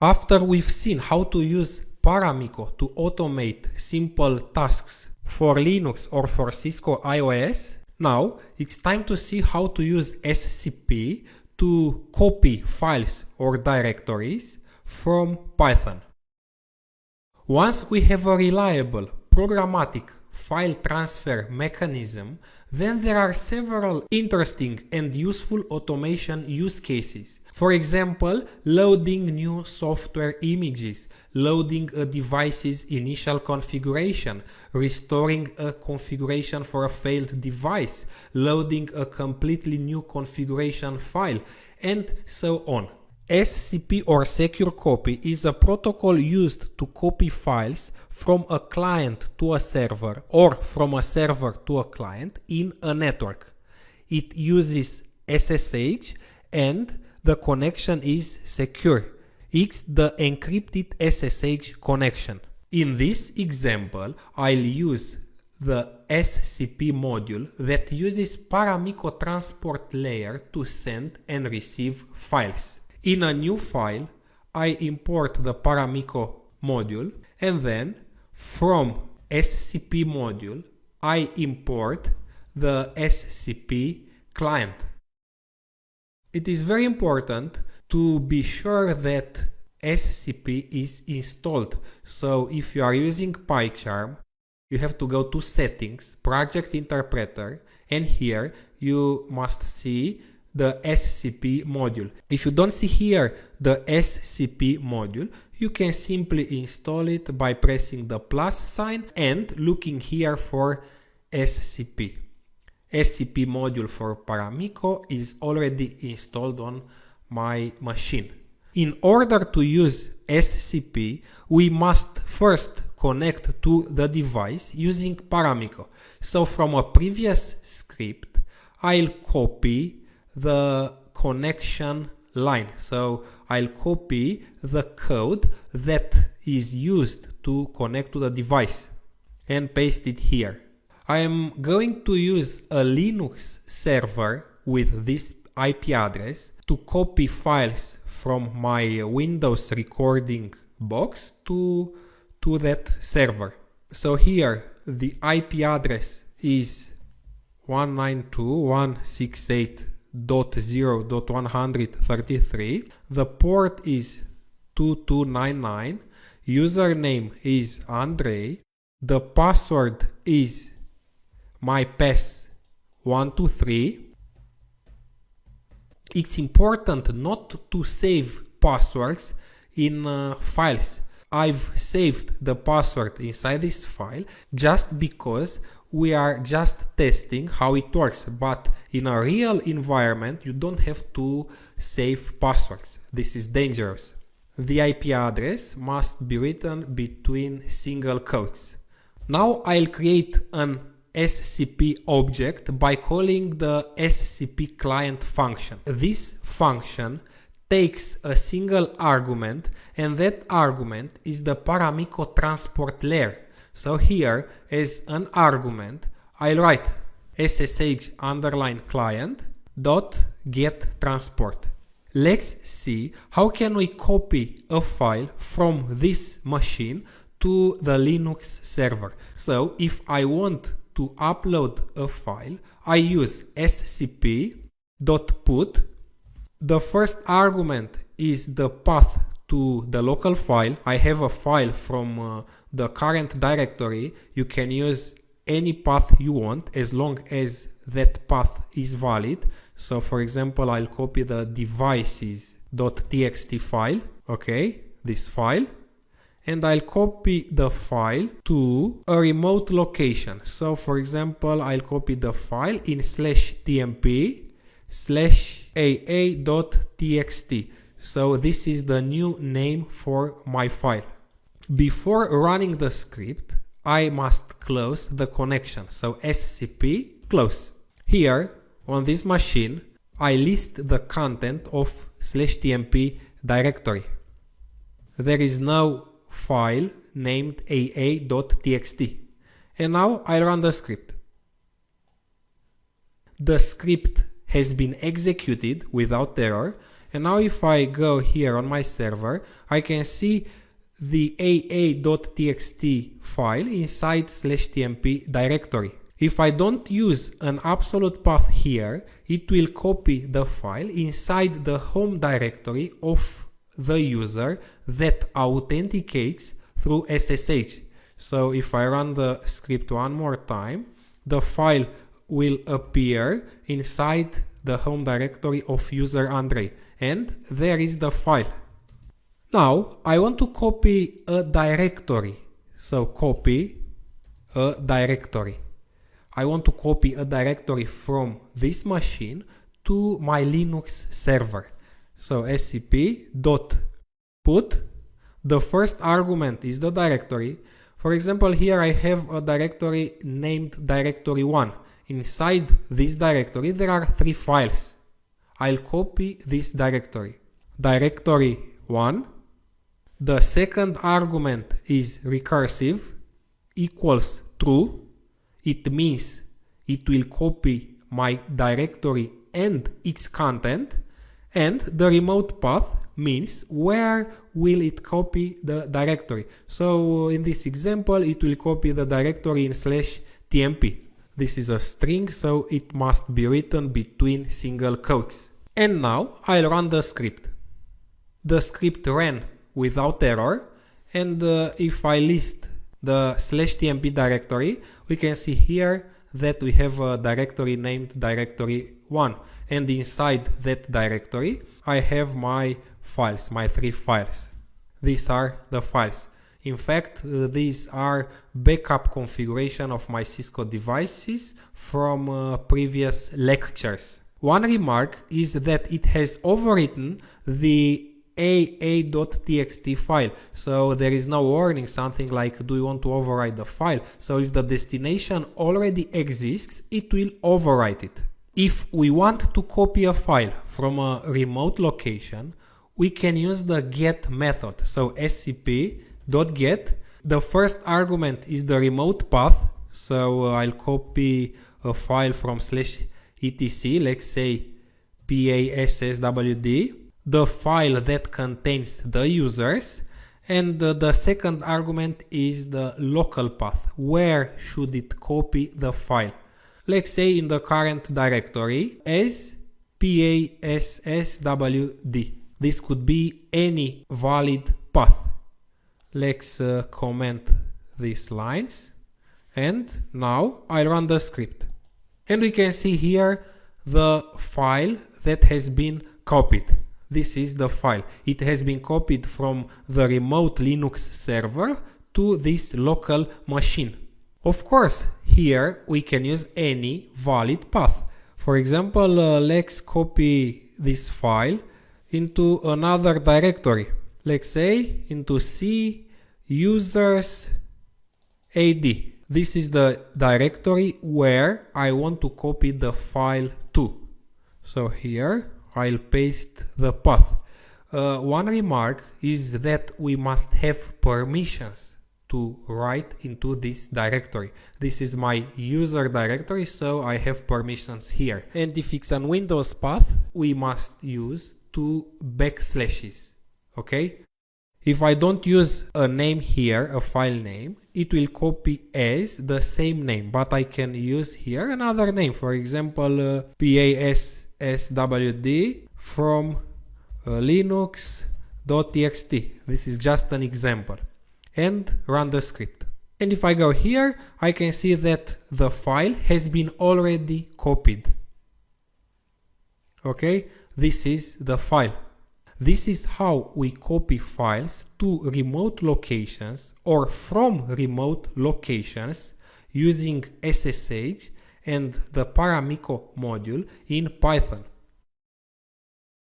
After we've seen how to use Paramiko to automate simple tasks for Linux or for Cisco iOS, now it's time to see how to use SCP to copy files or directories from Python. Once we have a reliable programmatic file transfer mechanism, then there are several interesting and useful automation use cases. For example, loading new software images, loading a device's initial configuration, restoring a configuration for a failed device, loading a completely new configuration file, and so on. SCP or Secure Copy is a protocol used to copy files from a client to a server or from a server to a client in a network. It uses SSH and the connection is secure. It's the encrypted SSH connection. In this example, I'll use the SCP module that uses Paramiko transport layer to send and receive files. In a new file, I import the Paramiko module, and then from SCP module, I import the SCP client. It is very important to be sure that SCP is installed. So if you are using PyCharm, you have to go to Settings, Project Interpreter, and here you must see the SCP module. If you don't see here the SCP module, you can simply install it by pressing the plus sign and looking here for SCP. SCP module for Paramiko is already installed on my machine. In order to use SCP, we must first connect to the device using Paramiko. So from a previous script, I'll copy the connection line. So I'll copy the code that is used to connect to the device and paste it here. I am going to use a Linux server with this IP address to copy files from my Windows recording box to that server. So here the IP address is 192.168.0.133. The port is 2299. Username is Andrei. The password is mypass123. It's important not to save passwords in files. I've saved the password inside this file just because we are just testing how it works, but in a real environment you don't have to save passwords. This is dangerous. The IP address must be written between single quotes. Now I'll create an SCP object by calling the SCP client function. This function takes a single argument, and that argument is the Paramiko transport layer. So here, as an argument, I'll write ssh_client dot get transport. Let's see how can we copy a file from this machine to the Linux server. So if I want to upload a file, I use scp.put. The first argument is the path to the local file. I have a file from the current directory. You can use any path you want as long as that path is valid. So for example, I'll copy the devices.txt file, okay, this file, and I'll copy the file to a remote location. So for example, I'll copy the file in /tmp/aa.txt. So this is the new name for my file. Before running the script, I must close the connection. So scp close. Here on this machine, I list the content of /tmp directory. There is no file named aa.txt. And now I run the script. The script has been executed without error, And now if I go here on my server, I can see the aa.txt file inside /tmp directory. If I don't use an absolute path here, it will copy the file inside the home directory of the user that authenticates through SSH. So if I run the script one more time, the file will appear inside the home directory of user Andrei, and there is the file. Now I want to copy a directory. So copy a directory. I want to copy a directory from this machine to my Linux server. So scp.put, the first argument is the directory. For example, here I have a directory named directory1. Inside this directory there are 3 files. I'll copy this directory. Directory1. The second argument is recursive, equals true. It means it will copy my directory and its content. And the remote path means where will it copy the directory. So in this example, it will copy the directory in /tmp. This is a string, so it must be written between single quotes. And now I'll run the script. The script ran without error, and if I list the /tmp directory, we can see here that we have a directory named directory1, and inside that directory I have my files, my 3 files. These are the files. In fact, these are backup configuration of my Cisco devices from previous lectures. One remark is that it has overwritten the aa.txt file, so there is no warning, something like do you want to overwrite the file. So if the destination already exists, it will overwrite it. If we want to copy a file from a remote location, we can use the get method. So scp.get, the first argument is the remote path, so I'll copy a file from /etc, let's say passwd, the file that contains the users, and the second argument is the local path. Where should it copy the file? Let's say in the current directory as passwd. This could be any valid path. Let's comment these lines, and now I run the script. And we can see here the file that has been copied. This is the file. It has been copied from the remote Linux server to this local machine. Of course, here we can use any valid path. For example, let's copy this file into another directory. Let's say into C users AD. This is the directory where I want to copy the file to. So here I'll paste the path. One remark is that we must have permissions to write into this directory. This is my user directory, so I have permissions here. And if it's an Windows path, we must use 2 backslashes. Okay? If I don't use a name here, a file name, it will copy as the same name, but I can use here another name. For example, passwd from linux.txt. This is just an example. And run the script. And if I go here, I can see that the file has been already copied. Okay, this is the file. This is how we copy files to remote locations or from remote locations using SSH and the Paramiko module in Python.